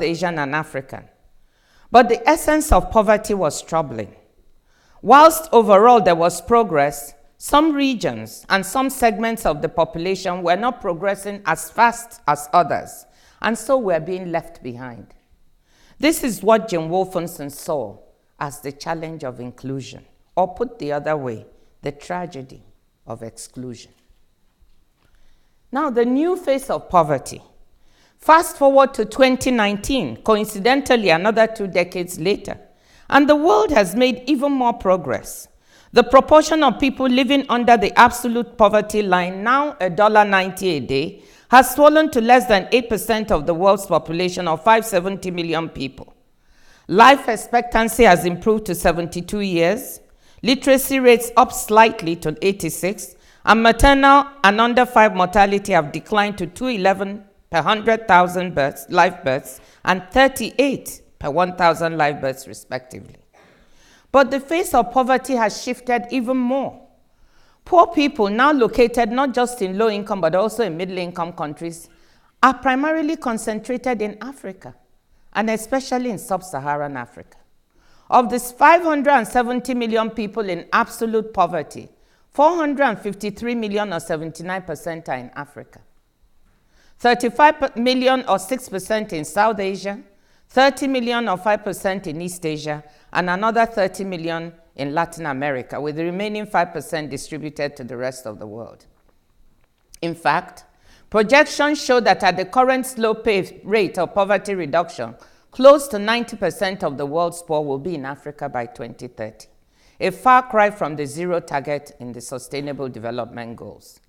Asian and African. But the essence of poverty was troubling. Whilst overall there was progress, some regions and some segments of the population were not progressing as fast as others, and so were being left behind. This is what Jim Wolfenson saw as the challenge of inclusion, or put the other way, the tragedy of exclusion. Now, the new face of poverty. Fast forward to 2019, coincidentally another 2 decades later, and the world has made even more progress. The proportion of people living under the absolute poverty line, now $1.90 a day, has fallen to less than 8% of the world's population of 570 million people. Life expectancy has improved to 72 years, literacy rates up slightly to 86, and maternal and under 5 mortality have declined to 211 per 100,000 live births and 38 per 1,000 live births respectively. But the face of poverty has shifted even more. Poor people, now located not just in low-income but also in middle-income countries, are primarily concentrated in Africa, and especially in sub-Saharan Africa. Of these 570 million people in absolute poverty, 453 million or 79% are in Africa. 35 million or 6% in South Asia, 30 million or 5% in East Asia, and another 30 million in Latin America, with the remaining 5% distributed to the rest of the world. In fact, projections show that at the current slow rate of poverty reduction, close to 90% of the world's poor will be in Africa by 2030, a far cry from the zero target in the Sustainable Development Goals.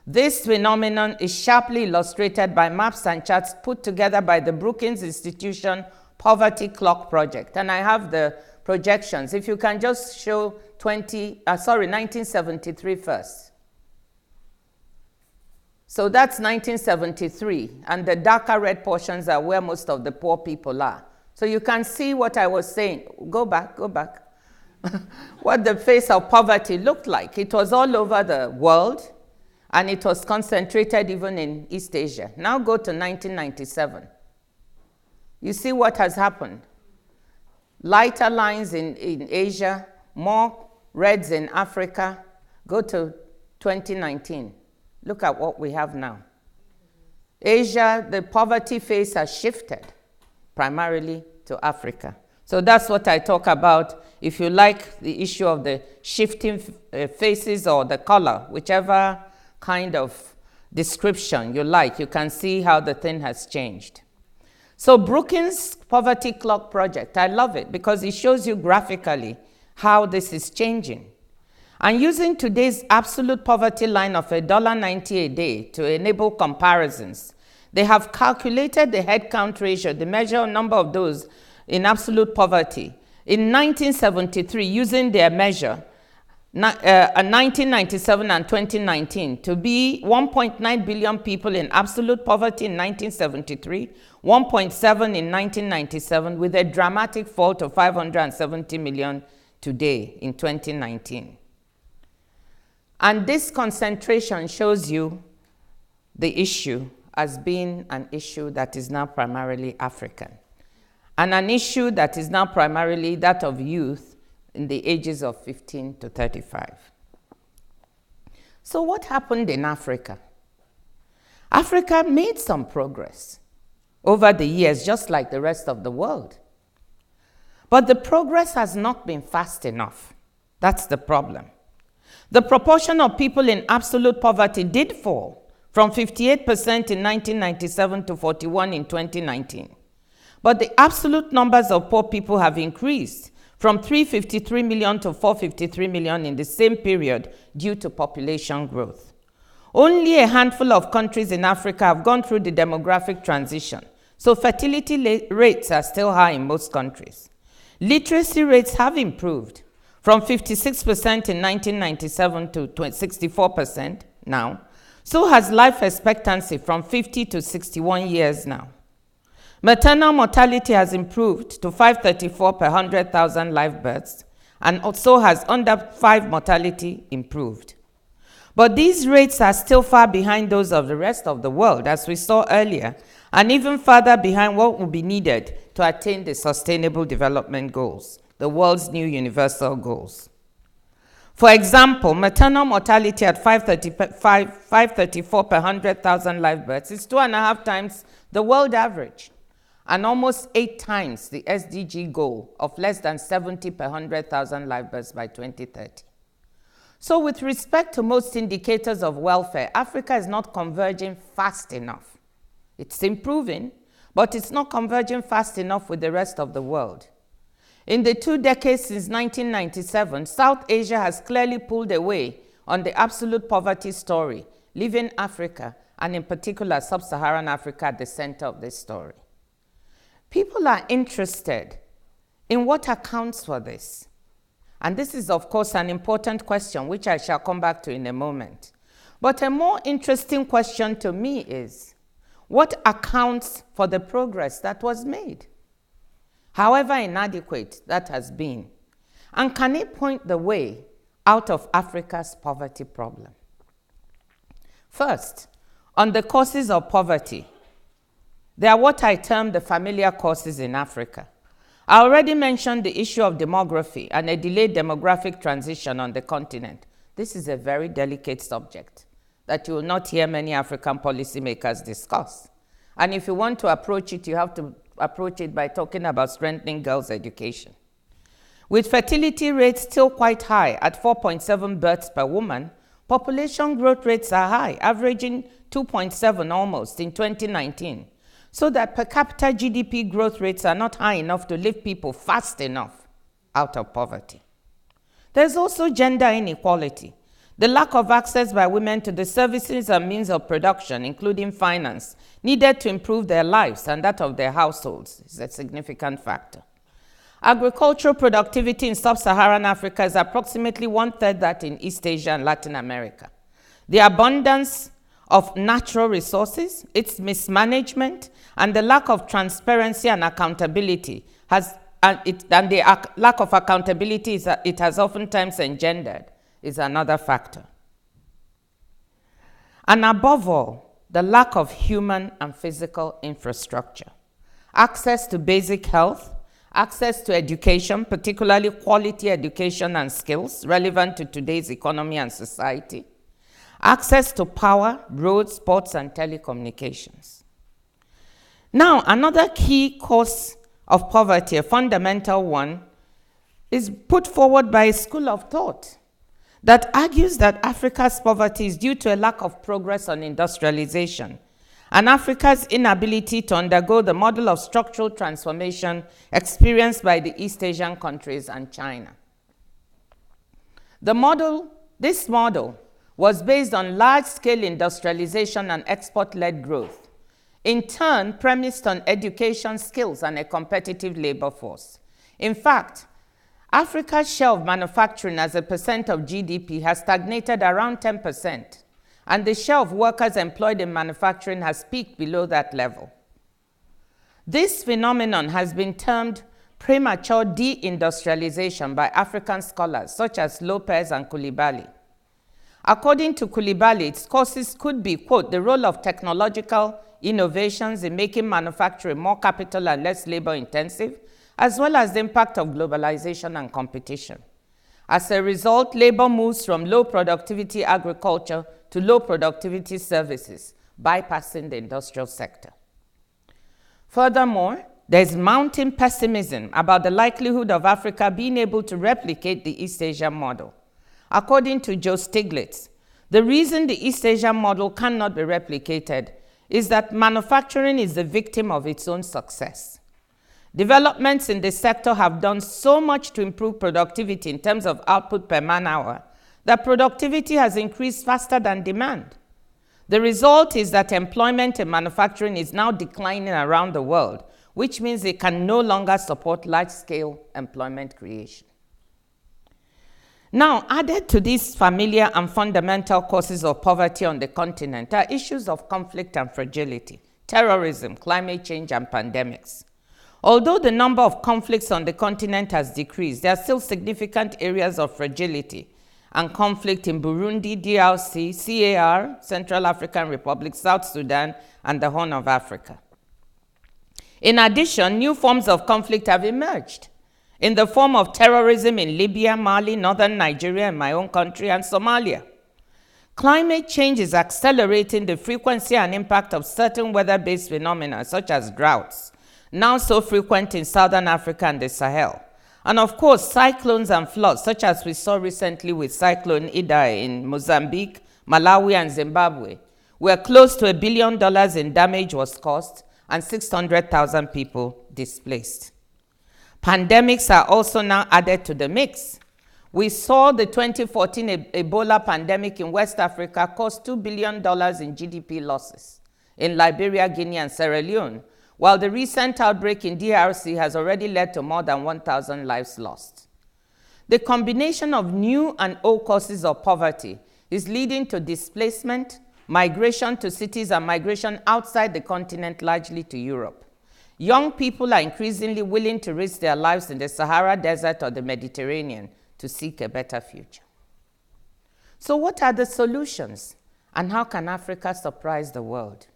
This phenomenon is sharply illustrated by maps and charts put together by the Brookings Institution Poverty Clock Project. And I have the projections. If you can just show 1973 first. So that's 1973, and the darker red portions are where most of the poor people are. So you can see what I was saying. Go back. What the face of poverty looked like. It was all over the world, and it was concentrated even in East Asia. Now go to 1997. You see what has happened. Lighter lines in Asia, more reds in Africa. Go to 2019. Look at what we have now. Asia, the poverty face has shifted primarily to Africa. So that's what I talk about. If you like the issue of the shifting faces or the color, whichever kind of description you like, you can see how the thing has changed. So Brookings Poverty Clock Project, I love it because it shows you graphically how this is changing. And using today's absolute poverty line of $1.90 a day to enable comparisons, they have calculated the headcount ratio, the measure number of those in absolute poverty. In 1973, using their measure, 1997 and 2019, to be 1.9 billion people in absolute poverty in 1973, 1.7 in 1997, with a dramatic fall to 570 million today in 2019. And this concentration shows you the issue as being an issue that is now primarily African, and an issue that is now primarily that of youth in the ages of 15 to 35. So what happened in Africa? Africa made some progress over the years, just like the rest of the world. But the progress has not been fast enough. That's the problem. The proportion of people in absolute poverty did fall from 58% in 1997 to 41% in 2019. But the absolute numbers of poor people have increased from 353 million to 453 million in the same period due to population growth. Only a handful of countries in Africa have gone through the demographic transition, so fertility rates are still high in most countries. Literacy rates have improved from 56% in 1997 to 64% now. So has life expectancy from 50 to 61 years now. Maternal mortality has improved to 534 per 100,000 live births, and also has under 5 mortality improved. But these rates are still far behind those of the rest of the world, as we saw earlier, and even further behind what will be needed to attain the Sustainable Development Goals, the world's new universal goals. For example, maternal mortality at 534 per 100,000 live births is 2.5 times the world average, and almost 8 times the SDG goal of less than 70 per 100,000 live births by 2030. So with respect to most indicators of welfare, Africa is not converging fast enough. It's improving, but it's not converging fast enough with the rest of the world. In the 2 decades since 1997, South Asia has clearly pulled away on the absolute poverty story, leaving Africa, and in particular sub-Saharan Africa, at the center of this story. People are interested in what accounts for this. And this is, of course, an important question, which I shall come back to in a moment. But a more interesting question to me is, what accounts for the progress that was made? However inadequate that has been. And can it point the way out of Africa's poverty problem? First, on the causes of poverty, they are what I term the familiar causes in Africa. I already mentioned the issue of demography and a delayed demographic transition on the continent. This is a very delicate subject that you will not hear many African policymakers discuss. And if you want to approach it, you have to approach it by talking about strengthening girls' education. With fertility rates still quite high at 4.7 births per woman, population growth rates are high, averaging 2.7 almost in 2019. So that per capita GDP growth rates are not high enough to lift people fast enough out of poverty. There's also gender inequality. The lack of access by women to the services and means of production, including finance, needed to improve their lives and that of their households is a significant factor. Agricultural productivity in sub-Saharan Africa is approximately 1/3 that in East Asia and Latin America. The abundance of natural resources, its mismanagement, and the lack of transparency and accountability lack of accountability it has oftentimes engendered is another factor. And above all, the lack of human and physical infrastructure. Access to basic health, access to education, particularly quality education and skills relevant to today's economy and society, access to power, roads, ports, and telecommunications. Now, another key cause of poverty, a fundamental one, is put forward by a school of thought that argues that Africa's poverty is due to a lack of progress on industrialization and Africa's inability to undergo the model of structural transformation experienced by the East Asian countries and China. This model was based on large-scale industrialization and export-led growth, in turn premised on education, skills, and a competitive labor force. In fact, Africa's share of manufacturing as a percent of GDP has stagnated around 10%, and the share of workers employed in manufacturing has peaked below that level. This phenomenon has been termed premature deindustrialization by African scholars such as Lopez and Coulibaly. According to Coulibaly, its causes could be, quote, the role of technological innovations in making manufacturing more capital and less labor-intensive, as well as the impact of globalization and competition. As a result, labor moves from low-productivity agriculture to low-productivity services, bypassing the industrial sector. Furthermore, there's mounting pessimism about the likelihood of Africa being able to replicate the East Asian model. According to Joe Stiglitz, the reason the East Asian model cannot be replicated is that manufacturing is the victim of its own success. Developments in the sector have done so much to improve productivity in terms of output per man-hour that productivity has increased faster than demand. The result is that employment in manufacturing is now declining around the world, which means it can no longer support large-scale employment creation. Now, added to these familiar and fundamental causes of poverty on the continent are issues of conflict and fragility, terrorism, climate change, and pandemics. Although the number of conflicts on the continent has decreased, there are still significant areas of fragility and conflict in Burundi, DRC, CAR, Central African Republic, South Sudan, and the Horn of Africa. In addition, new forms of conflict have emerged in the form of terrorism in Libya, Mali, northern Nigeria, and my own country, and Somalia. Climate change is accelerating the frequency and impact of certain weather-based phenomena, such as droughts, now so frequent in southern Africa and the Sahel. And of course, cyclones and floods, such as we saw recently with Cyclone Idai in Mozambique, Malawi, and Zimbabwe, where close to $1 billion in damage was caused and 600,000 people displaced. Pandemics are also now added to the mix. We saw the 2014 Ebola pandemic in West Africa cost $2 billion in GDP losses in Liberia, Guinea, and Sierra Leone, while the recent outbreak in DRC has already led to more than 1,000 lives lost. The combination of new and old causes of poverty is leading to displacement, migration to cities, and migration outside the continent, largely to Europe. Young people are increasingly willing to risk their lives in the Sahara Desert or the Mediterranean to seek a better future. So what are the solutions, and how can Africa surprise the world?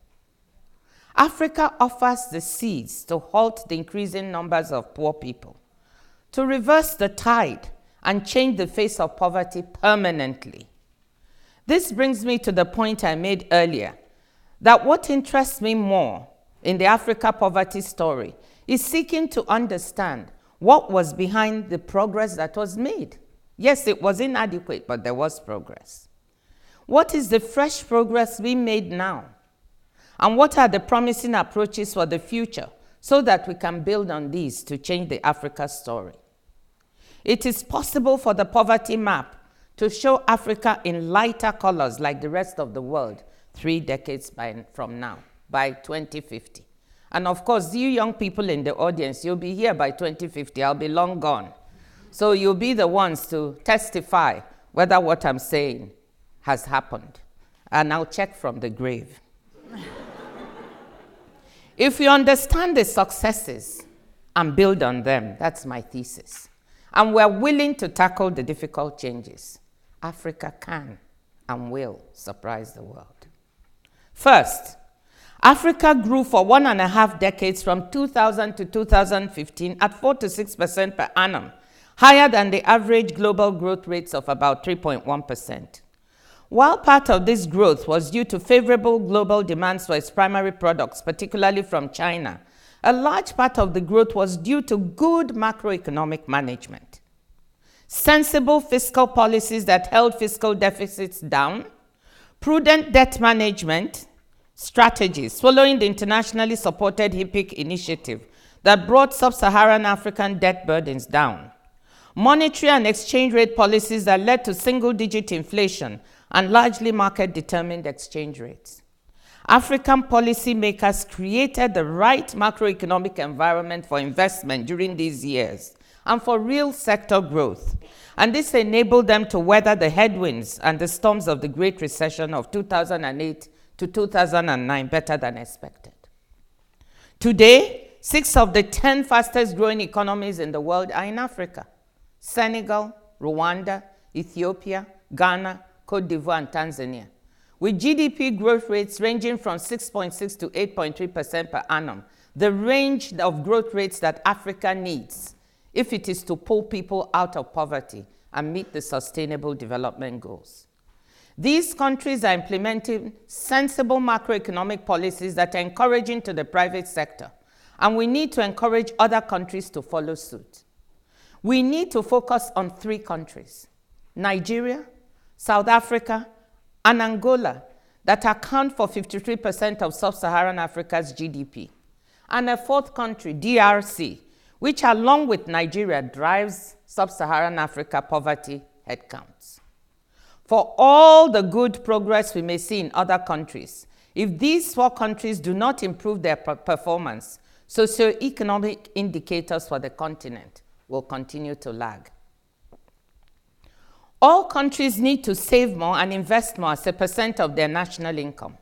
Africa offers the seeds to halt the increasing numbers of poor people, to reverse the tide and change the face of poverty permanently. This brings me to the point I made earlier, that what interests me more in the Africa poverty story is seeking to understand what was behind the progress that was made. Yes, it was inadequate, but there was progress. What is the fresh progress being made now? And what are the promising approaches for the future so that we can build on these to change the Africa story? It is possible for the poverty map to show Africa in lighter colors like the rest of the world 3 decades from now, by 2050. And of course, you young people in the audience, you'll be here by 2050. I'll be long gone. So you'll be the ones to testify whether what I'm saying has happened. And I'll check from the grave. If you understand the successes and build on them, that's my thesis, and we're willing to tackle the difficult changes, Africa can and will surprise the world. First, Africa grew for 1.5 decades from 2000 to 2015 at 4 to 6% per annum, higher than the average global growth rates of about 3.1%. While part of this growth was due to favorable global demands for its primary products, particularly from China, a large part of the growth was due to good macroeconomic management. Sensible fiscal policies that held fiscal deficits down, prudent debt management strategies following the internationally supported HIPC initiative that brought sub-Saharan African debt burdens down, monetary and exchange rate policies that led to single-digit inflation and largely market-determined exchange rates. African policymakers created the right macroeconomic environment for investment during these years and for real sector growth, and this enabled them to weather the headwinds and the storms of the Great Recession of 2008 to 2009 better than expected. Today, 6 of the 10 fastest growing economies in the world are in Africa: Senegal, Rwanda, Ethiopia, Ghana, Cote d'Ivoire, and Tanzania, with GDP growth rates ranging from 6.6 to 8.3% per annum, the range of growth rates that Africa needs if it is to pull people out of poverty and meet the Sustainable Development Goals. These countries are implementing sensible macroeconomic policies that are encouraging to the private sector, and we need to encourage other countries to follow suit. We need to focus on 3 countries: Nigeria, South Africa, and Angola, that account for 53% of sub-Saharan Africa's GDP, and a 4th country, DRC, which along with Nigeria drives sub-Saharan Africa poverty headcounts. For all the good progress we may see in other countries, if these 4 countries do not improve their performance, socioeconomic indicators for the continent will continue to lag. All countries need to save more and invest more as a percent of their national income.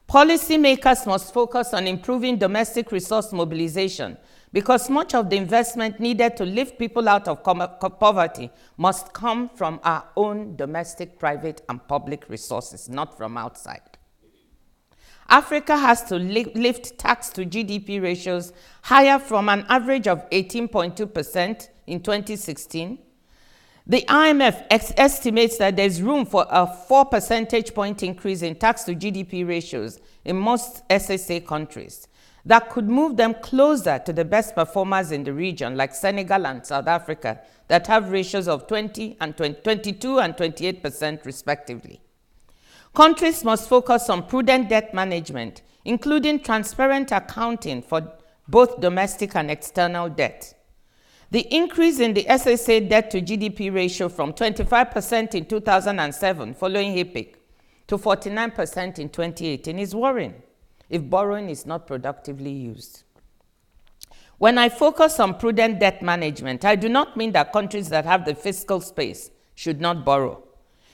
Policymakers must focus on improving domestic resource mobilization because much of the investment needed to lift people out of poverty must come from our own domestic, private, and public resources, not from outside. Africa has to lift tax to GDP ratios higher from an average of 18.2% in 2016. The IMF estimates that there's room for a 4 percentage point increase in tax to GDP ratios in most SSA countries that could move them closer to the best performers in the region, like Senegal and South Africa, that have ratios of 22 and 28% respectively. Countries must focus on prudent debt management, including transparent accounting for both domestic and external debt. The increase in the SSA debt to GDP ratio from 25% in 2007 following HIPC to 49% in 2018 is worrying if borrowing is not productively used. When I focus on prudent debt management, I do not mean that countries that have the fiscal space should not borrow.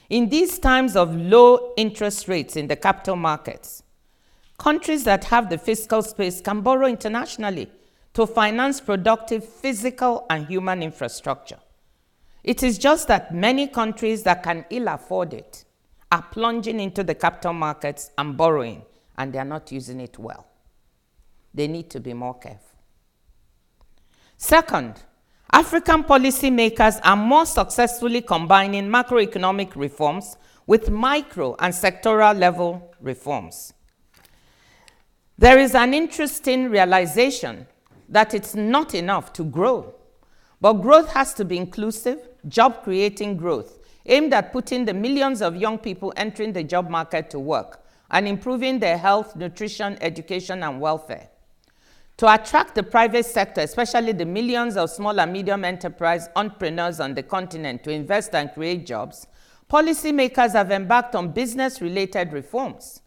In these times of low interest rates in the capital markets, countries that have the fiscal space can borrow internationally to finance productive physical and human infrastructure. It is just that many countries that can ill afford it are plunging into the capital markets and borrowing, and they are not using it well. They need to be more careful. Second, African policymakers are more successfully combining macroeconomic reforms with micro and sectoral level reforms. There is an interesting realization that it's not enough to grow, but growth has to be inclusive, job-creating growth, aimed at putting the millions of young people entering the job market to work and improving their health, nutrition, education, and welfare. To attract the private sector, especially the millions of small and medium enterprise entrepreneurs on the continent to invest and create jobs, policymakers have embarked on business-related reforms.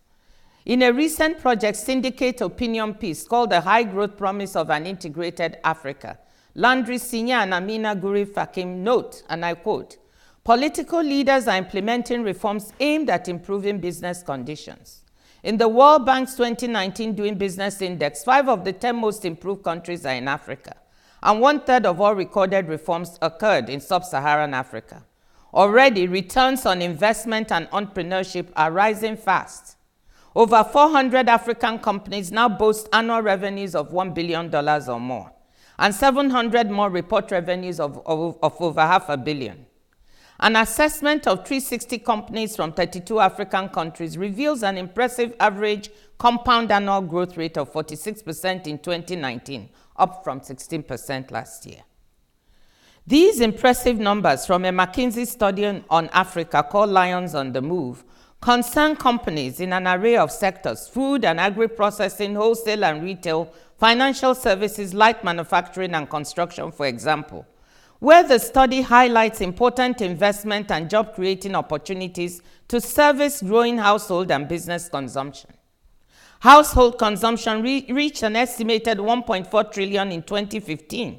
In a recent Project Syndicate opinion piece called The High Growth Promise of an Integrated Africa, Landry Sinya and Amina Guri Fakim note, and I quote, "Political leaders are implementing reforms aimed at improving business conditions. In the World Bank's 2019 Doing Business Index, 5 of the 10 most improved countries are in Africa, and 1/3 of all recorded reforms occurred in sub-Saharan Africa. Already, returns on investment and entrepreneurship are rising fast. Over 400 African companies now boast annual revenues of $1 billion or more, and 700 more report revenues of over $500 million. An assessment of 360 companies from 32 African countries reveals an impressive average compound annual growth rate of 46% in 2019, up from 16% last year. These impressive numbers from a McKinsey study on Africa called Lions on the Move concern companies in an array of sectors: food and agri-processing, wholesale and retail, financial services, light manufacturing, and construction, for example, where the study highlights important investment and job-creating opportunities to service growing household and business consumption. Household consumption reached an estimated $1.4 trillion in 2015,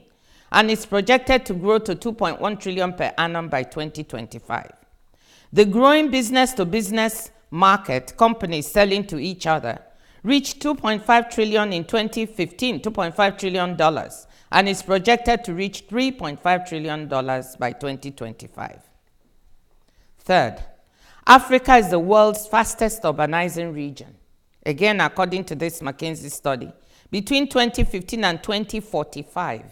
and is projected to grow to $2.1 trillion per annum by 2025. The growing business-to-business market, companies selling to each other, reached $2.5 trillion in 2015, $2.5 trillion, and is projected to reach $3.5 trillion by 2025. Third, Africa is the world's fastest urbanizing region. Again, according to this McKinsey study, between 2015 and 2045,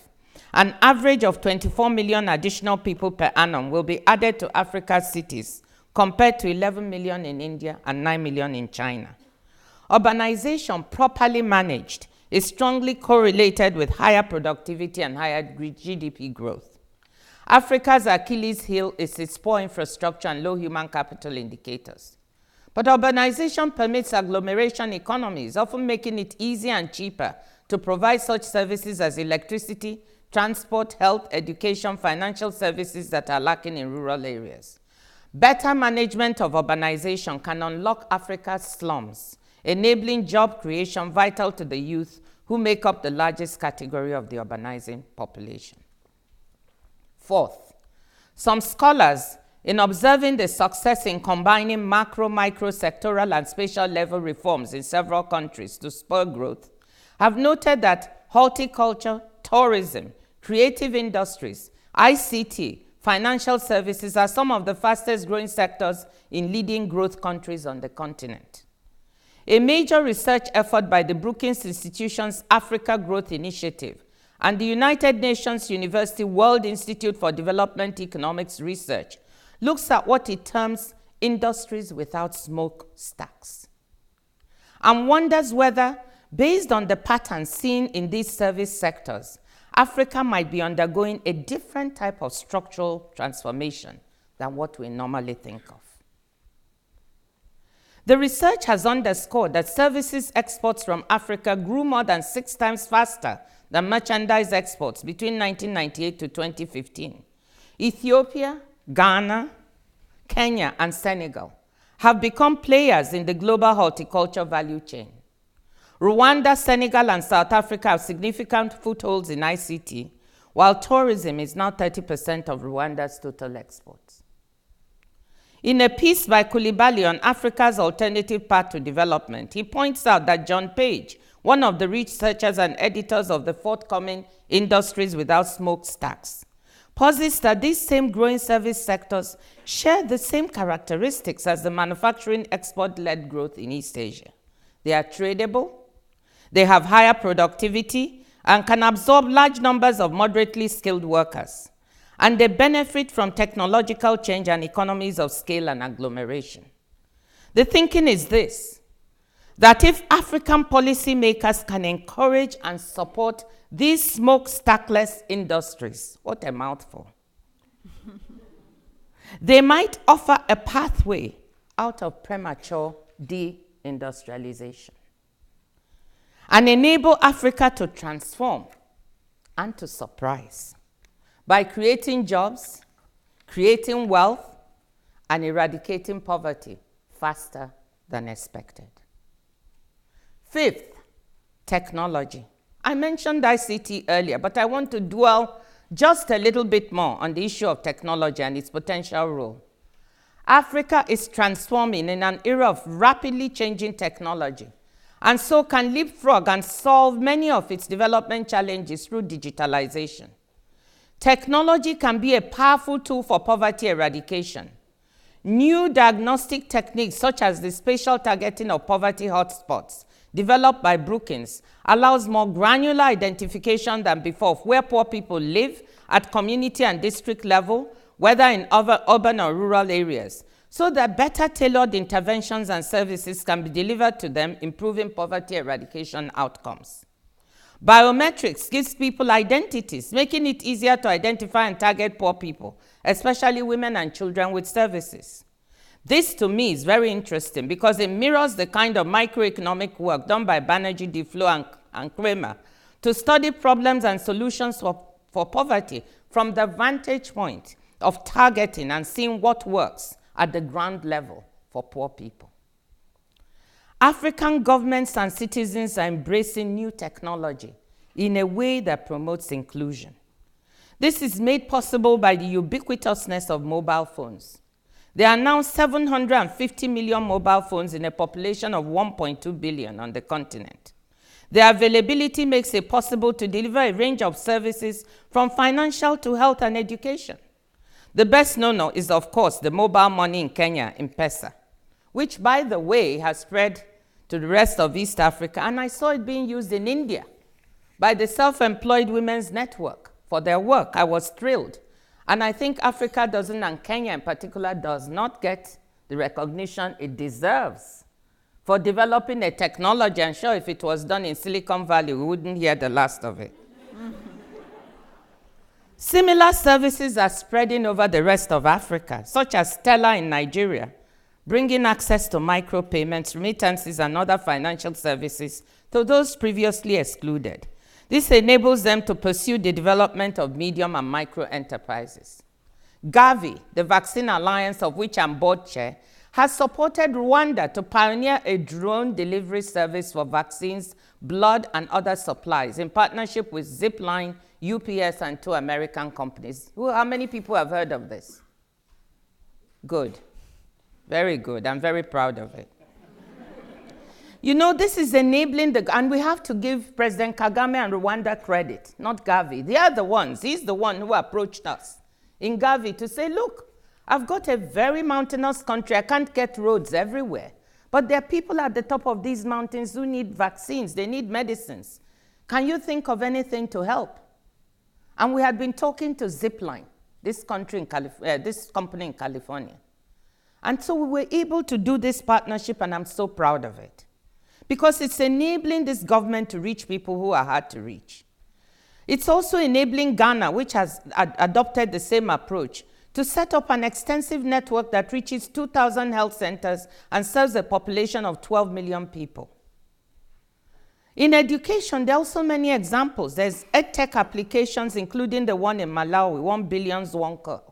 an average of 24 million additional people per annum will be added to Africa's cities, compared to 11 million in India and 9 million in China. Urbanization, properly managed, is strongly correlated with higher productivity and higher GDP growth. Africa's Achilles heel is its poor infrastructure and low human capital indicators. But urbanization permits agglomeration economies, often making it easier and cheaper to provide such services as electricity, transport, health, education, financial services that are lacking in rural areas. Better management of urbanization can unlock Africa's slums, enabling job creation vital to the youth who make up the largest category of the urbanizing population. Fourth, some scholars, in observing the success in combining macro, micro, sectoral, and spatial level reforms in several countries to spur growth, have noted that horticulture, tourism, creative industries, ICT, financial services are some of the fastest growing sectors in leading growth countries on the continent. a major research effort by the Brookings Institution's Africa Growth Initiative and the United Nations University World Institute for Development Economics Research, looks at what it terms industries without smokestacks, and wonders whether, based on the patterns seen in these service sectors, Africa might be undergoing a different type of structural transformation than what we normally think of. The research has underscored that services exports from Africa grew more than 6 times faster than merchandise exports between 1998 to 2015. Ethiopia, Ghana, Kenya, and Senegal have become players in the global horticulture value chain. Rwanda, Senegal, and South Africa have significant footholds in ICT, while tourism is now 30% of Rwanda's total exports. In a piece by Coulibaly on Africa's alternative path to development, he points out that John Page, one of the researchers and editors of the forthcoming Industries Without Smokestacks, posits that these same growing service sectors share the same characteristics as the manufacturing export-led growth in East Asia. They are tradable, they have higher productivity, and can absorb large numbers of moderately skilled workers, and they benefit from technological change and economies of scale and agglomeration. The thinking is this, that if African policymakers can encourage and support these smokestackless industries, what a mouthful, they might offer a pathway out of premature deindustrialization and enable Africa to transform and to surprise by creating jobs, creating wealth, and eradicating poverty faster than expected. Fifth, technology. I mentioned ICT earlier, but I want to dwell just a little bit more on the issue of technology and its potential role. Africa is transforming in an era of rapidly changing technology, and so can leapfrog and solve many of its development challenges through digitalization. Technology can be a powerful tool for poverty eradication. New diagnostic techniques, such as the spatial targeting of poverty hotspots, developed by Brookings, allows more granular identification than before of where poor people live at community and district level, whether in urban or rural areas, so that better tailored interventions and services can be delivered to them, improving poverty eradication outcomes. Biometrics gives people identities, making it easier to identify and target poor people, especially women and children, with services. This, to me, is very interesting because it mirrors the kind of microeconomic work done by Banerjee, Duflo, and Kramer to study problems and solutions for poverty from the vantage point of targeting and seeing what works at the ground level for poor people. African governments and citizens are embracing new technology in a way that promotes inclusion. This is made possible by the ubiquitousness of mobile phones. There are now 750 million mobile phones in a population of 1.2 billion on the continent. Their availability makes it possible to deliver a range of services from financial to health and education. The best known is, of course, the mobile money in Kenya, M-Pesa, which, by the way, has spread to the rest of East Africa, and I saw it being used in India by the Self-Employed Women's Network for their work. I was thrilled. And I think Africa doesn't, and Kenya in particular, does not get the recognition it deserves for developing a technology. I'm sure if it was done in Silicon Valley, we wouldn't hear the last of it. Similar services are spreading over the rest of Africa, such as Stella in Nigeria, bringing access to micropayments, remittances, and other financial services to those previously excluded. This enables them to pursue the development of medium and micro enterprises. Gavi, the Vaccine Alliance of which I'm board chair, has supported Rwanda to pioneer a drone delivery service for vaccines, blood, and other supplies in partnership with Zipline, UPS, and 2 American companies. How many people have heard of this? Good. Very good. I'm very proud of it. You know, this is enabling and we have to give President Kagame and Rwanda credit, not Gavi. They are the ones. He's the one who approached us in Gavi to say, look, I've got a very mountainous country. I can't get roads everywhere. But there are people at the top of these mountains who need vaccines, they need medicines. Can you think of anything to help? And we had been talking to Zipline, this company in California. And so we were able to do this partnership, and I'm so proud of it. Because it's enabling this government to reach people who are hard to reach. It's also enabling Ghana, which has adopted the same approach, to set up an extensive network that reaches 2,000 health centers and serves a population of 12 million people. In education, there are also many examples. There's EdTech applications, including the one in Malawi, 1 billion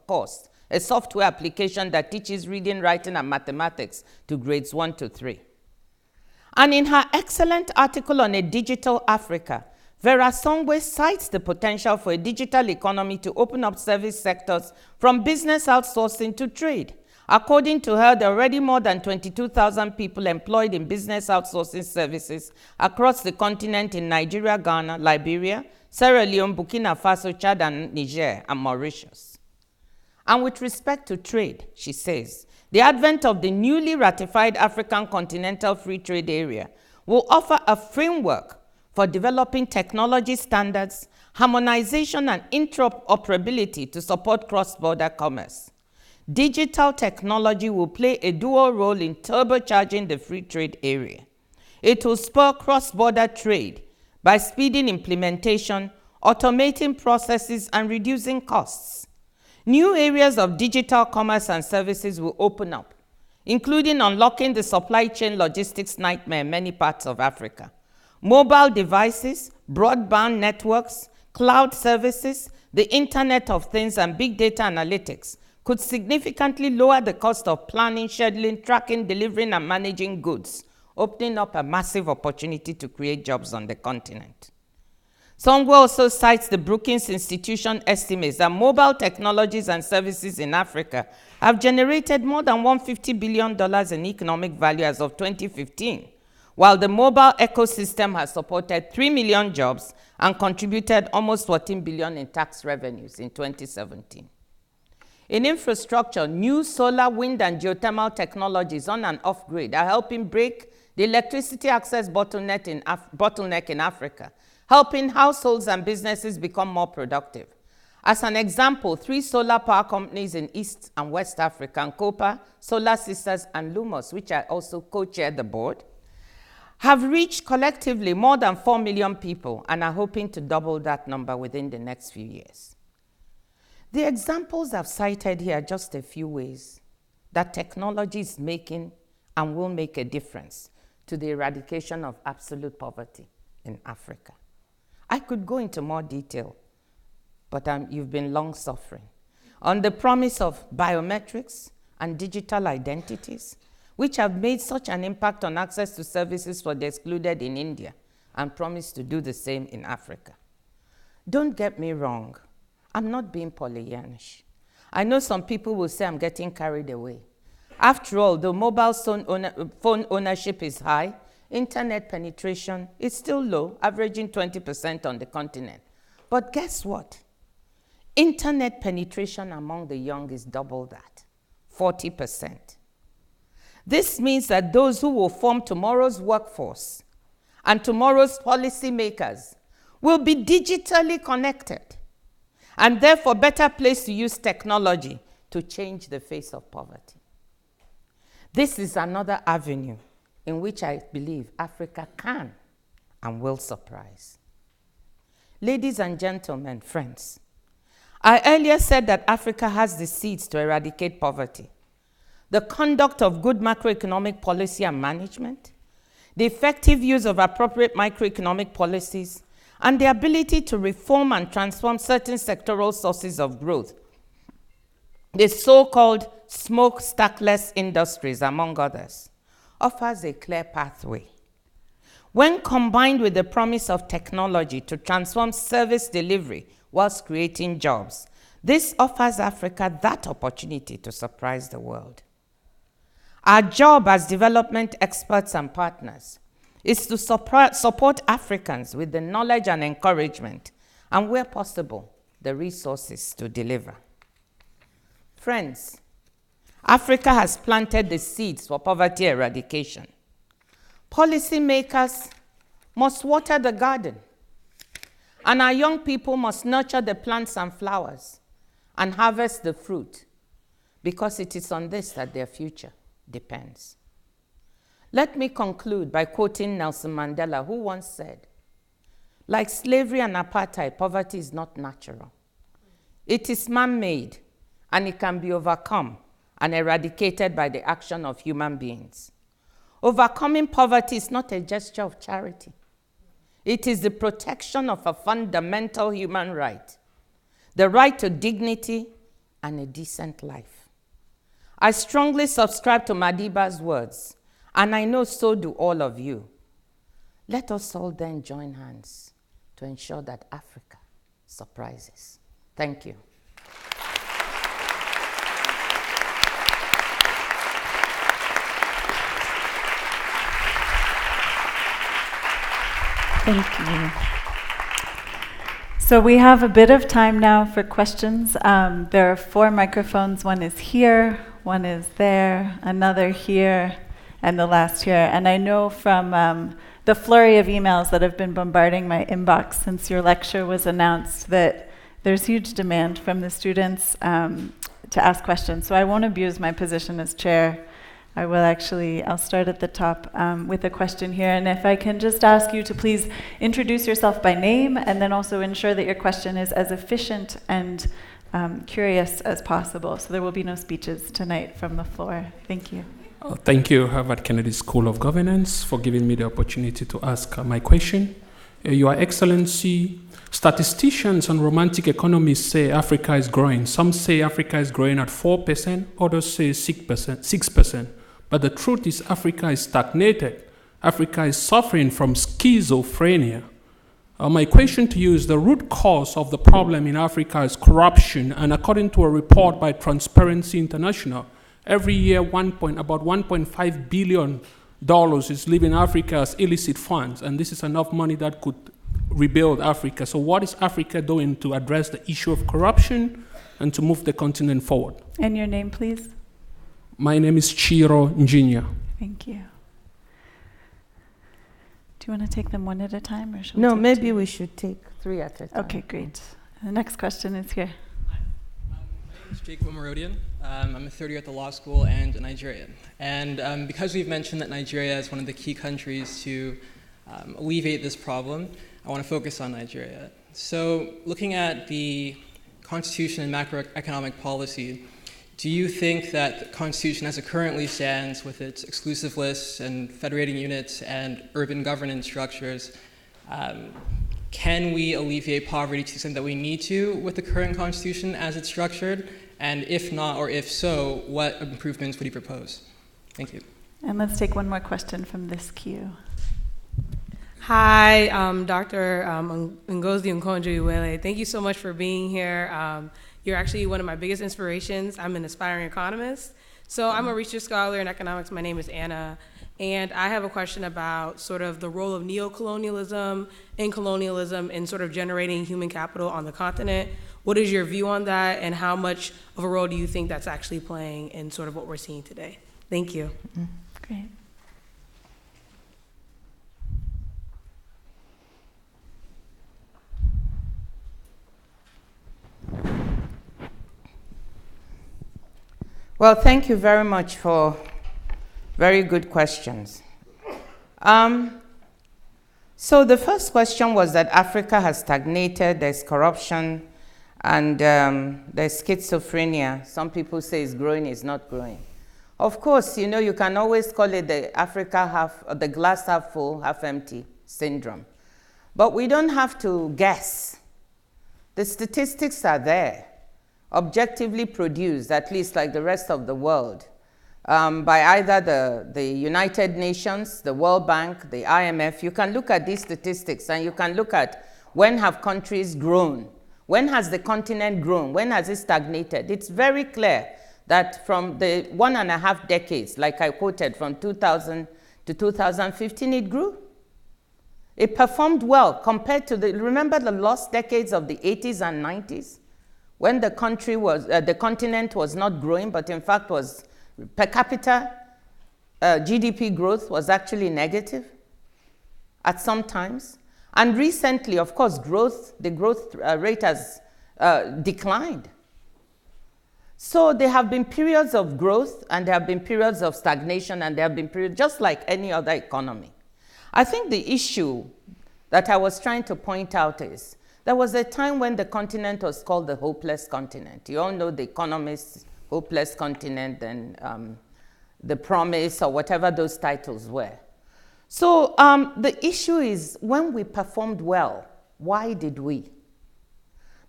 cost, a software application that teaches reading, writing, and mathematics to grades 1 to 3. And in her excellent article on a digital Africa, Vera Songwe cites the potential for a digital economy to open up service sectors from business outsourcing to trade. According to her, there are already more than 22,000 people employed in business outsourcing services across the continent in Nigeria, Ghana, Liberia, Sierra Leone, Burkina Faso, Chad, and Niger, and Mauritius. And with respect to trade, she says, the advent of the newly ratified African Continental Free Trade Area will offer a framework for developing technology standards, harmonization, and interoperability to support cross-border commerce. Digital technology will play a dual role in turbocharging the free trade area. It will spur cross-border trade by speeding implementation, automating processes, and reducing costs. New areas of digital commerce and services will open up, including unlocking the supply chain logistics nightmare in many parts of Africa. Mobile devices, broadband networks, cloud services, the Internet of Things, and big data analytics could significantly lower the cost of planning, scheduling, tracking, delivering, and managing goods, opening up a massive opportunity to create jobs on the continent. Songwe also cites the Brookings Institution estimates that mobile technologies and services in Africa have generated more than $150 billion in economic value as of 2015, while the mobile ecosystem has supported 3 million jobs and contributed almost 14 billion in tax revenues in 2017. In infrastructure, new solar, wind, and geothermal technologies on and off grid are helping break the electricity access bottleneck in Africa, helping households and businesses become more productive. As an example, 3 solar power companies in East and West Africa, Copa, Solar Sisters, and Lumos, which I also co-chair the board, have reached collectively more than 4 million people and are hoping to double that number within the next few years. The examples I've cited here are just a few ways that technology is making and will make a difference to the eradication of absolute poverty in Africa. I could go into more detail, but you've been long suffering. On the promise of biometrics and digital identities, which have made such an impact on access to services for the excluded in India, and promise to do the same in Africa. Don't get me wrong, I'm not being Pollyannish. I know some people will say I'm getting carried away. After all, though mobile phone ownership is high, internet penetration is still low, averaging 20% on the continent. But guess what? Internet penetration among the young is double that, 40%. This means that those who will form tomorrow's workforce and tomorrow's policymakers will be digitally connected and therefore better placed to use technology to change the face of poverty. This is another avenue in which I believe Africa can and will surprise. Ladies and gentlemen, friends, I earlier said that Africa has the seeds to eradicate poverty. The conduct of good macroeconomic policy and management, the effective use of appropriate microeconomic policies, and the ability to reform and transform certain sectoral sources of growth, the so-called smokestackless industries, among others, offers a clear pathway. When combined with the promise of technology to transform service delivery whilst creating jobs, this offers Africa that opportunity to surprise the world. Our job as development experts and partners is to support Africans with the knowledge and encouragement, and where possible, the resources to deliver. Friends, Africa has planted the seeds for poverty eradication. Policymakers must water the garden, and our young people must nurture the plants and flowers and harvest the fruit, because it is on this that their future depends. Let me conclude by quoting Nelson Mandela, who once said, "Like slavery and apartheid, poverty is not natural. It is man-made, and it can be overcome and eradicated by the action of human beings. Overcoming poverty is not a gesture of charity. It is the protection of a fundamental human right, the right to dignity and a decent life." I strongly subscribe to Madiba's words, and I know so do all of you. Let us all then join hands to ensure that Africa surprises. Thank you. Thank you. So we have a bit of time now for questions. There are 4 microphones. One is here, one is there, another here, and the last here. And I know from the flurry of emails that have been bombarding my inbox since your lecture was announced that there's huge demand from the students to ask questions. So I won't abuse my position as chair. I'll start at the top with a question here. And if I can just ask you to please introduce yourself by name, and then also ensure that your question is as efficient and curious as possible. So there will be no speeches tonight from the floor. Thank you. Thank you, Harvard Kennedy School of Governance, for giving me the opportunity to ask my question. Your Excellency, statisticians and romantic economists say Africa is growing. Some say Africa is growing at 4%, others say 6%. But the truth is Africa is stagnated. Africa is suffering from schizophrenia. My question to you is, the root cause of the problem in Africa is corruption, and according to a report by Transparency International, every year about $1.5 billion is leaving Africa as illicit funds, and this is enough money that could rebuild Africa. So what is Africa doing to address the issue of corruption and to move the continent forward? And your name, please? My name is Chiro Njinya. Thank you. Do you want to take them one at a time, or should No, we maybe 2? we should take 3 at a time. Okay, great. The next question is here. Hi. My name is Jacob Marodian. I'm a third year at the law school and a Nigerian. And because we've mentioned that Nigeria is one of the key countries to alleviate this problem, I want to focus on Nigeria. So looking at the constitution and macroeconomic policy, do you think that the constitution as it currently stands, with its exclusive lists and federating units and urban governance structures, can we alleviate poverty to the extent that we need to with the current constitution as it's structured? And if not, or if so, what improvements would you propose? Thank you. And let's take one more question from this queue. Hi, Dr. Ngozi Okonjo-Iweala. Thank you so much for being here. You're actually one of my biggest inspirations. I'm an aspiring economist. So I'm a research scholar in economics. My name is Anna. And I have a question about sort of the role of neocolonialism and colonialism in sort of generating human capital on the continent. What is your view on that, and how much of a role do you think that's actually playing in sort of what we're seeing today? Thank you. Great. Well, thank you very much for very good questions. So the first question was that Africa has stagnated, there's corruption, and there's schizophrenia. Some people say it's growing, it's not growing. Of course, you know, you can always call it the glass half full, half empty syndrome. But we don't have to guess. The statistics are there, objectively produced, at least like the rest of the world, by either the United Nations, the World Bank, the IMF. You can look at these statistics, and you can look at when have countries grown, when has the continent grown, when has it stagnated. It's very clear that from the 1.5 decades, like I quoted, from 2000 to 2015, it grew. It performed well compared to remember the lost decades of the 80s and 90s? When the continent was not growing, but in fact was per capita GDP growth was actually negative at some times. And recently, of course, the growth rate has declined. So there have been periods of growth, and there have been periods of stagnation, and there have been periods just like any other economy. I think the issue that I was trying to point out is there was a time when the continent was called the hopeless continent. You all know The Economist's hopeless continent and The Promise, or whatever those titles were. So the issue is, when we performed well, why did we?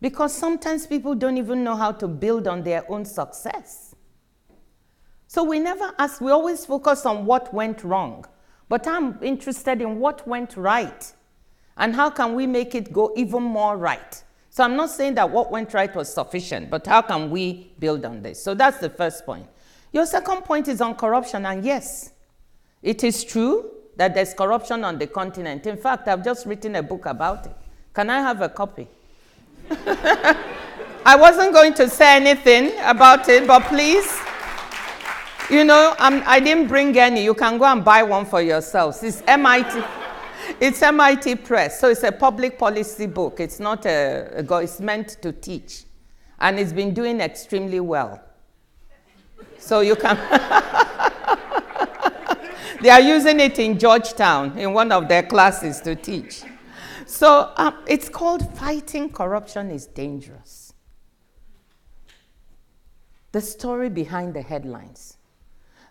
Because sometimes people don't even know how to build on their own success. So we never ask, we always focus on what went wrong. But I'm interested in what went right. And how can we make it go even more right? So I'm not saying that what went right was sufficient, but how can we build on this? So that's the first point. Your second point is on corruption, and yes, it is true that there's corruption on the continent. In fact, I've just written a book about it. Can I have a copy? I wasn't going to say anything about it, but please, you know, I didn't bring any. You can go and buy one for yourselves. It's MIT. It's MIT Press, so it's a public policy book. It's not it's meant to teach. And it's been doing extremely well. So you can... They are using it in Georgetown in one of their classes to teach. So it's called Fighting Corruption is Dangerous. The story behind the headlines.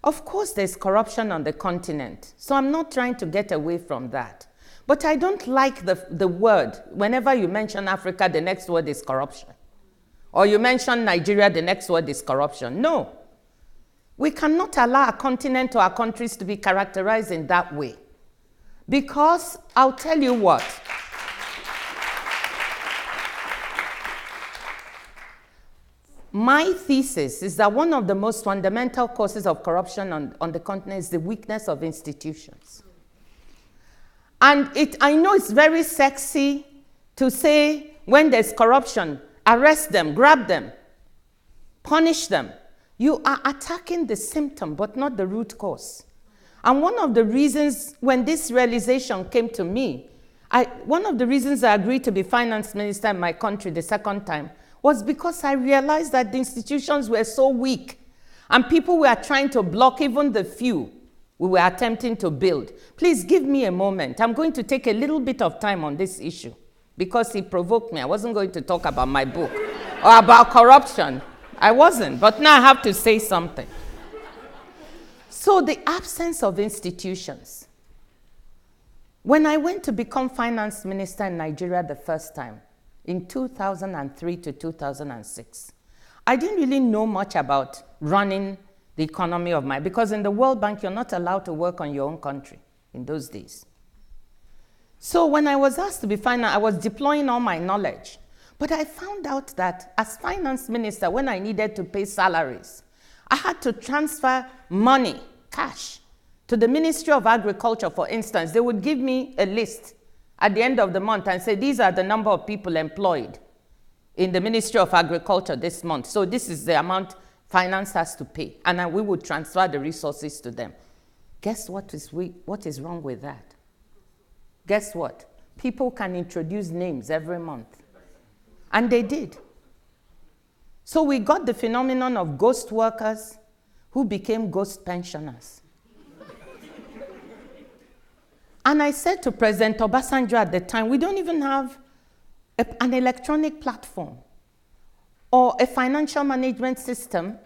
Of course, there's corruption on the continent, so I'm not trying to get away from that. But I don't like the word. Whenever you mention Africa, the next word is corruption. Or you mention Nigeria, the next word is corruption. No. We cannot allow our continent or our countries to be characterized in that way. Because I'll tell you what. My thesis is that one of the most fundamental causes of corruption on the continent is the weakness of institutions. And I know it's very sexy to say, when there's corruption, arrest them, grab them, punish them. You are attacking the symptom, but not the root cause. And one of the reasons, when this realization came to me, one of the reasons I agreed to be finance minister in my country the second time was because I realized that the institutions were so weak, and people were trying to block even the few we were attempting to build. Please give me a moment. I'm going to take a little bit of time on this issue because it provoked me. I wasn't going to talk about my book or about corruption. I wasn't, but now I have to say something. So the absence of institutions. When I went to become finance minister in Nigeria the first time, in 2003 to 2006, I didn't really know much about running the economy of because in the World Bank, you're not allowed to work on your own country in those days. So when I was asked to be finance, I was deploying all my knowledge. But I found out that as finance minister, when I needed to pay salaries, I had to transfer money, cash, to the Ministry of Agriculture, for instance. They would give me a list at the end of the month and say, these are the number of people employed in the Ministry of Agriculture this month. So this is the amount finance has to pay. And we would transfer the resources to them. Guess what is wrong with that? Guess what? People can introduce names every month. And they did. So we got the phenomenon of ghost workers who became ghost pensioners. And I said to President Obasanjo at the time, we don't even have an electronic platform or a financial management system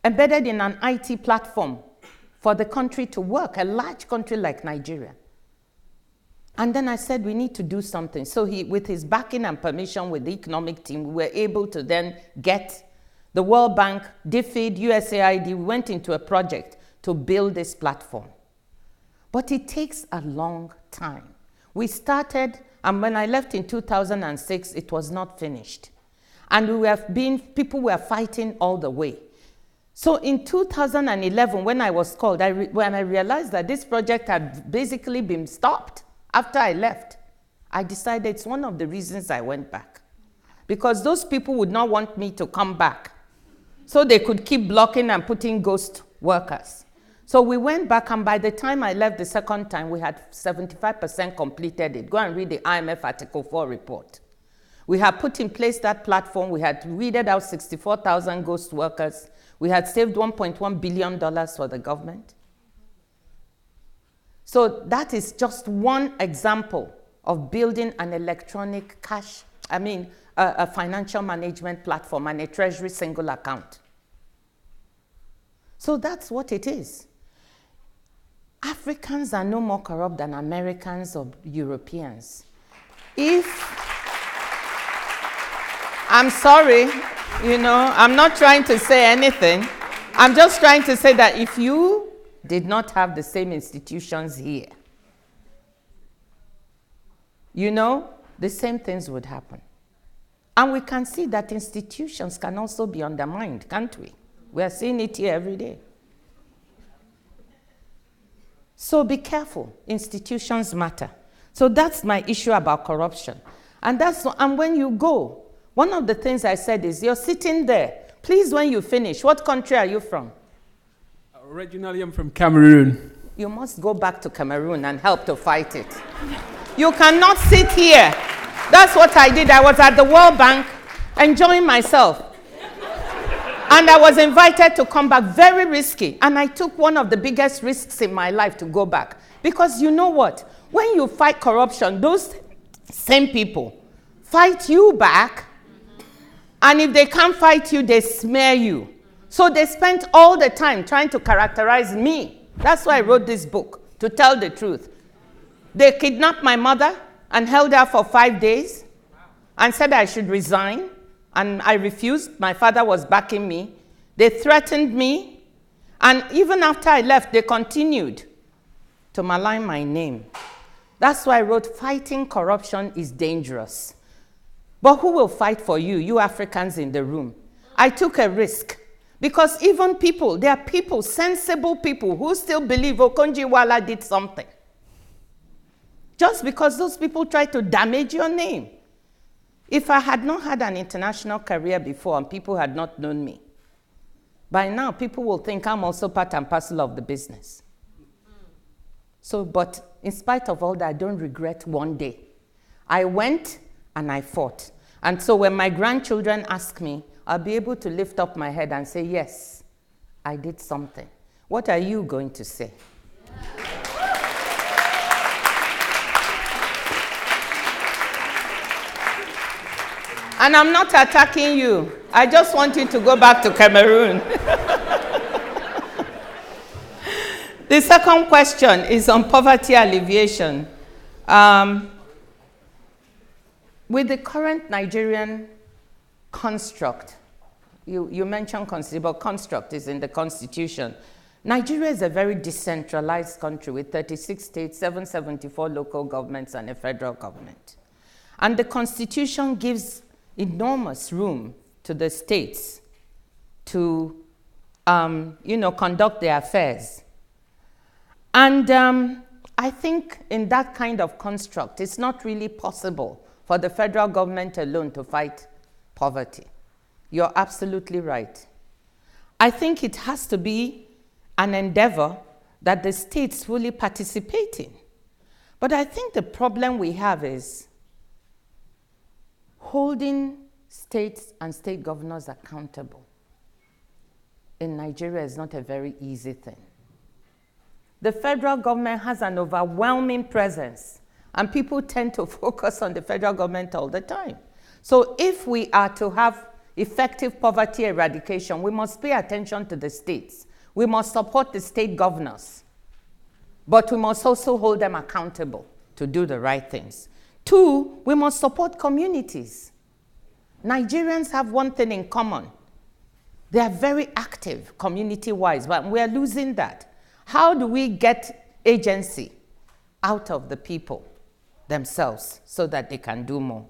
embedded in an IT platform for the country to work, a large country like Nigeria. And then I said, we need to do something. So with his backing and permission with the economic team, we were able to then get the World Bank, DFID, USAID. We went into a project to build this platform. But it takes a long time. We started, and when I left in 2006, it was not finished. And people were fighting all the way. So in 2011, when I was called, when I realized that this project had basically been stopped after I left, I decided it's one of the reasons I went back. Because those people would not want me to come back So they could keep blocking and putting ghost workers. So we went back, and by the time I left the second time, we had 75% completed it. Go and read the IMF Article 4 report. We had put in place that platform. We had weeded out 64,000 ghost workers. We had saved $1.1 billion for the government. So that is just one example of building an electronic a financial management platform and a treasury single account. So that's what it is. Africans are no more corrupt than Americans or Europeans. I'm sorry, I'm not trying to say anything. I'm just trying to say that if you did not have the same institutions here, the same things would happen. And we can see that institutions can also be undermined, can't we? We are seeing it here every day. So be careful. Institutions matter. So that's my issue about corruption. And when you go, one of the things I said is, you're sitting there. Please, when you finish, what country are you from? Originally, I'm from Cameroon. You must go back to Cameroon and help to fight it. You cannot sit here. That's what I did. I was at the World Bank enjoying myself. And I was invited to come back, very risky. And I took one of the biggest risks in my life to go back. Because you know what? When you fight corruption, those same people fight you back. And if they can't fight you, they smear you. So they spent all the time trying to characterize me. That's why I wrote this book, to tell the truth. They kidnapped my mother and held her for 5 days and said I should resign. And I refused. My father was backing me. They threatened me. And even after I left, they continued to malign my name. That's why I wrote, fighting corruption is dangerous. But who will fight for you, you Africans in the room? I took a risk. Because even people, there are people, sensible people, who still believe Okonjo-Iweala did something. Just because those people tried to damage your name. If I had not had an international career before and people had not known me, by now people will think I'm also part and parcel of the business. So, but in spite of all that, I don't regret one day. I went and I fought. And so when my grandchildren ask me, I'll be able to lift up my head and say, yes, I did something. What are you going to say? And I'm not attacking you. I just want you to go back to Cameroon. The second question is on poverty alleviation. With the current Nigerian construct, you mentioned but construct is in the Constitution. Nigeria is a very decentralized country with 36 states, 774 local governments, and a federal government. And the Constitution gives enormous room to the states to, conduct their affairs. And I think in that kind of construct, it's not really possible for the federal government alone to fight poverty. You're absolutely right. I think it has to be an endeavor that the states fully participate in. But I think the problem we have is holding states and state governors accountable in Nigeria is not a very easy thing. The federal government has an overwhelming presence, and people tend to focus on the federal government all the time. So if we are to have effective poverty eradication, we must pay attention to the states. We must support the state governors, but we must also hold them accountable to do the right things. 2, we must support communities. Nigerians have one thing in common. They are very active community-wise, but we are losing that. How do we get agency out of the people themselves so that they can do more?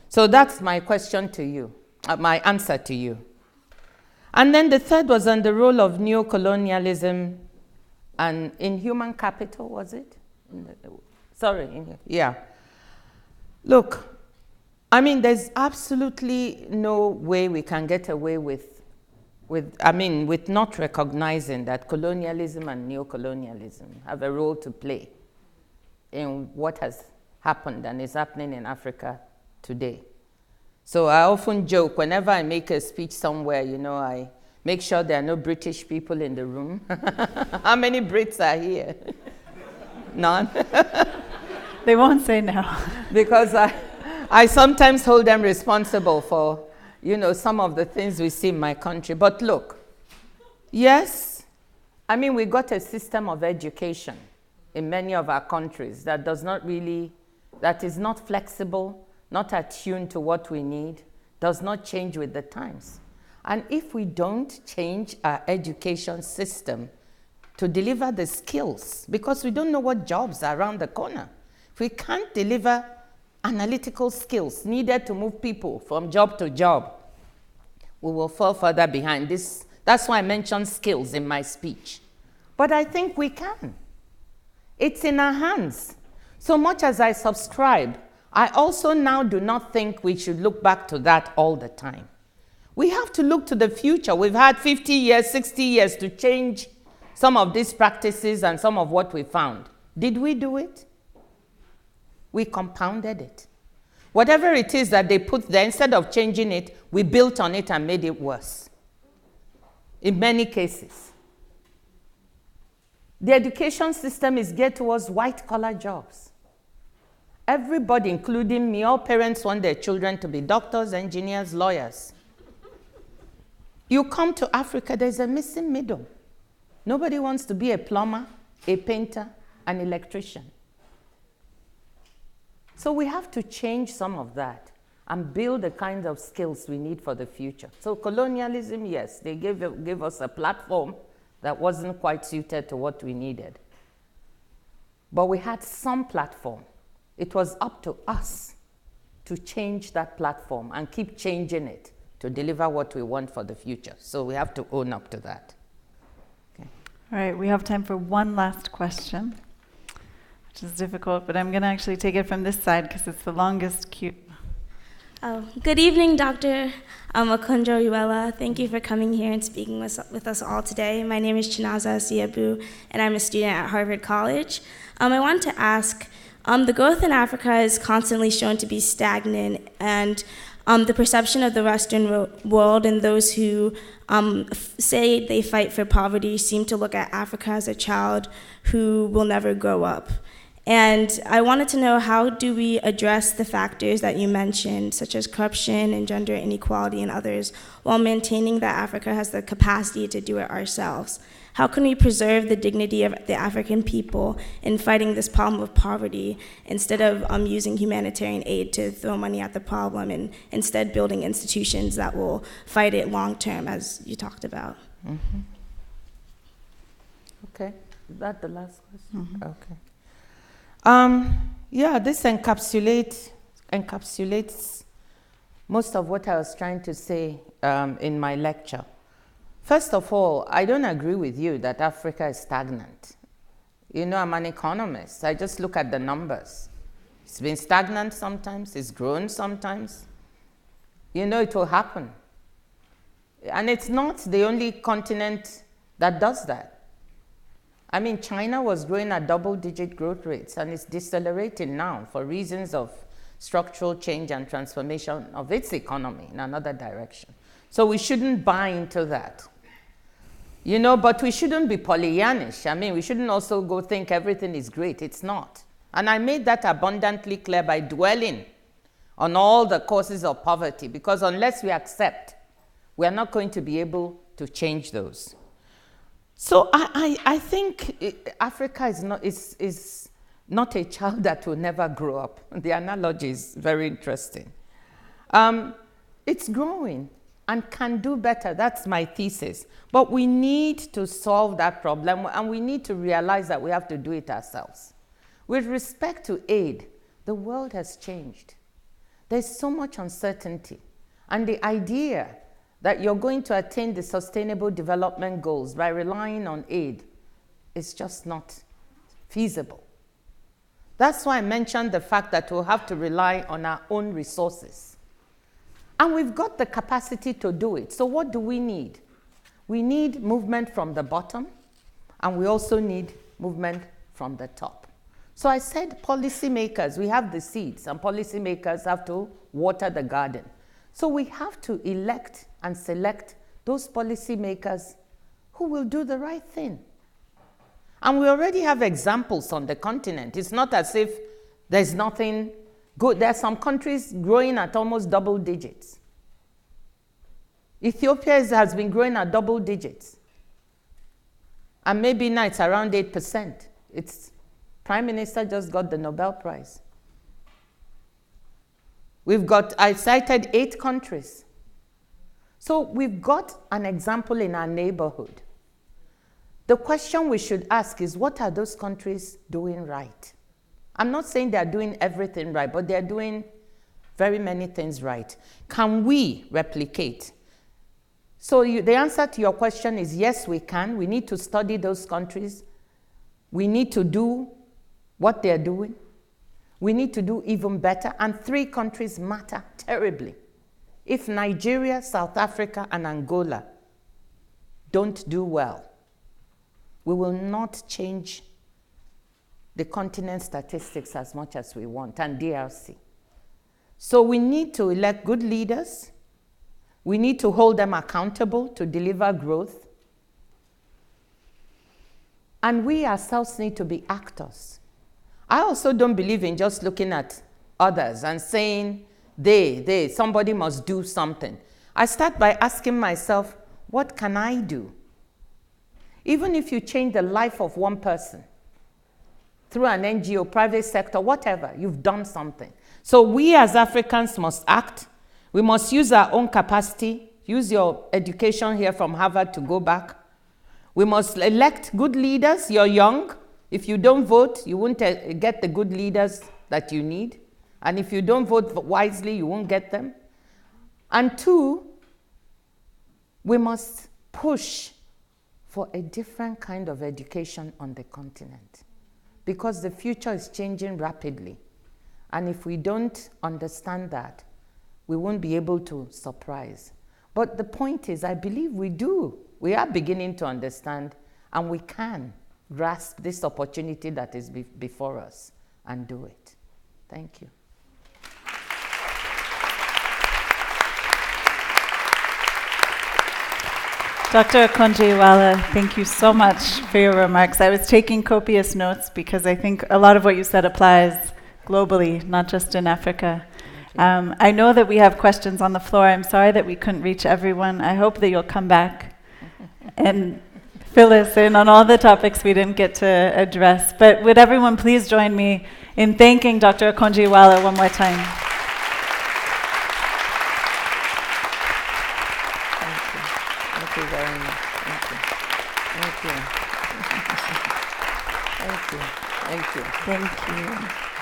So that's my question to you, my answer to you. And then the third was on the role of neocolonialism and in human capital, was it? Yeah. Look, I mean, there's absolutely no way we can get away with with not recognizing that colonialism and neocolonialism have a role to play in what has happened and is happening in Africa today. So I often joke, whenever I make a speech somewhere, I make sure there are no British people in the room. How many Brits are here? None? They won't say no. Because I sometimes hold them responsible for, some of the things we see in my country. But look, yes, we got a system of education in many of our countries that is not flexible, not attuned to what we need, does not change with the times. And if we don't change our education system to deliver the skills, because we don't know what jobs are around the corner, if we can't deliver analytical skills needed to move people from job to job, we will fall further behind. That's why I mentioned skills in my speech. But I think we can. It's in our hands. So much as I subscribe, I also now do not think we should look back to that all the time. We have to look to the future. We've had 50 years, 60 years to change some of these practices and some of what we found. Did we do it? We compounded it. Whatever it is that they put there, instead of changing it, we built on it and made it worse. In many cases. The education system is geared towards white-collar jobs. Everybody, including me, all parents want their children to be doctors, engineers, lawyers. You come to Africa, there's a missing middle. Nobody wants to be a plumber, a painter, an electrician. So we have to change some of that and build the kinds of skills we need for the future. So colonialism, yes, they gave us a platform that wasn't quite suited to what we needed. But we had some platform. It was up to us to change that platform and keep changing it to deliver what we want for the future. So we have to own up to that. Okay. All right, we have time for one last question, which is difficult, but I'm going to actually take it from this side because it's the longest queue. Good evening, Dr. Okonjo-Iweala. Thank you for coming here and speaking with us all today. My name is Chinaza Siabu, and I'm a student at Harvard College. I want to ask, the growth in Africa is constantly shown to be stagnant, and the perception of the Western world and those who say they fight for poverty seem to look at Africa as a child who will never grow up. And I wanted to know, how do we address the factors that you mentioned, such as corruption and gender inequality and others, while maintaining that Africa has the capacity to do it ourselves? How can we preserve the dignity of the African people in fighting this problem of poverty instead of using humanitarian aid to throw money at the problem, and instead building institutions that will fight it long term, as you talked about? Mm-hmm. Okay, is that the last question? Mm-hmm. Okay. This encapsulates most of what I was trying to say in my lecture. First of all, I don't agree with you that Africa is stagnant. I'm an economist. I just look at the numbers. It's been stagnant sometimes, it's grown sometimes. It will happen. And it's not the only continent that does that. China was growing at double-digit growth rates, and it's decelerating now for reasons of structural change and transformation of its economy in another direction. So we shouldn't buy into that. But we shouldn't be Pollyannish. We shouldn't also go think everything is great. It's not. And I made that abundantly clear by dwelling on all the causes of poverty, because unless we accept, we are not going to be able to change those. So I think Africa is not a child that will never grow up. The analogy is very interesting. It's growing and can do better. That's my thesis. But we need to solve that problem, and we need to realize that we have to do it ourselves. With respect to aid, the world has changed. There's so much uncertainty. And the idea that you're going to attain the Sustainable Development Goals by relying on aid is just not feasible. That's why I mentioned the fact that we'll have to rely on our own resources. And we've got the capacity to do it. So what do we need? We need movement from the bottom, and we also need movement from the top. So I said policymakers, we have the seeds, and policymakers have to water the garden. So we have to elect and select those policymakers who will do the right thing. And we already have examples on the continent. It's not as if there's nothing good. There are some countries growing at almost double digits. Ethiopia has been growing at double digits. And maybe now it's around 8%. Prime Minister just got the Nobel Prize. I cited 8 countries. So we've got an example in our neighborhood. The question we should ask is, what are those countries doing right? I'm not saying they're doing everything right, but they're doing very many things right. Can we replicate? So the answer to your question is yes, we can. We need to study those countries. We need to do what they're doing. We need to do even better. And 3 countries matter terribly. If Nigeria, South Africa, and Angola don't do well, we will not change the continent statistics as much as we want, and DRC. So we need to elect good leaders. We need to hold them accountable to deliver growth. And we ourselves need to be actors. I also don't believe in just looking at others and saying, somebody must do something. I start by asking myself, what can I do? Even if you change the life of one person through an NGO, private sector, whatever, you've done something. So we as Africans must act. We must use our own capacity. Use your education here from Harvard to go back. We must elect good leaders. You're young. If you don't vote, you won't get the good leaders that you need. And if you don't vote wisely, you won't get them. And 2, we must push for a different kind of education on the continent, because the future is changing rapidly. And if we don't understand that, we won't be able to surprise. But the point is, I believe we do. We are beginning to understand, and we can grasp this opportunity that is before us and do it. Thank you. Dr. Okonjo-Iweala, thank you so much for your remarks. I was taking copious notes because I think a lot of what you said applies globally, not just in Africa. I know that we have questions on the floor. I'm sorry that we couldn't reach everyone. I hope that you'll come back and fill us in on all the topics we didn't get to address. But would everyone please join me in thanking Dr. Okonjo-Iweala one more time. Thank you very much. Thank you. Thank you. Thank you. Thank you.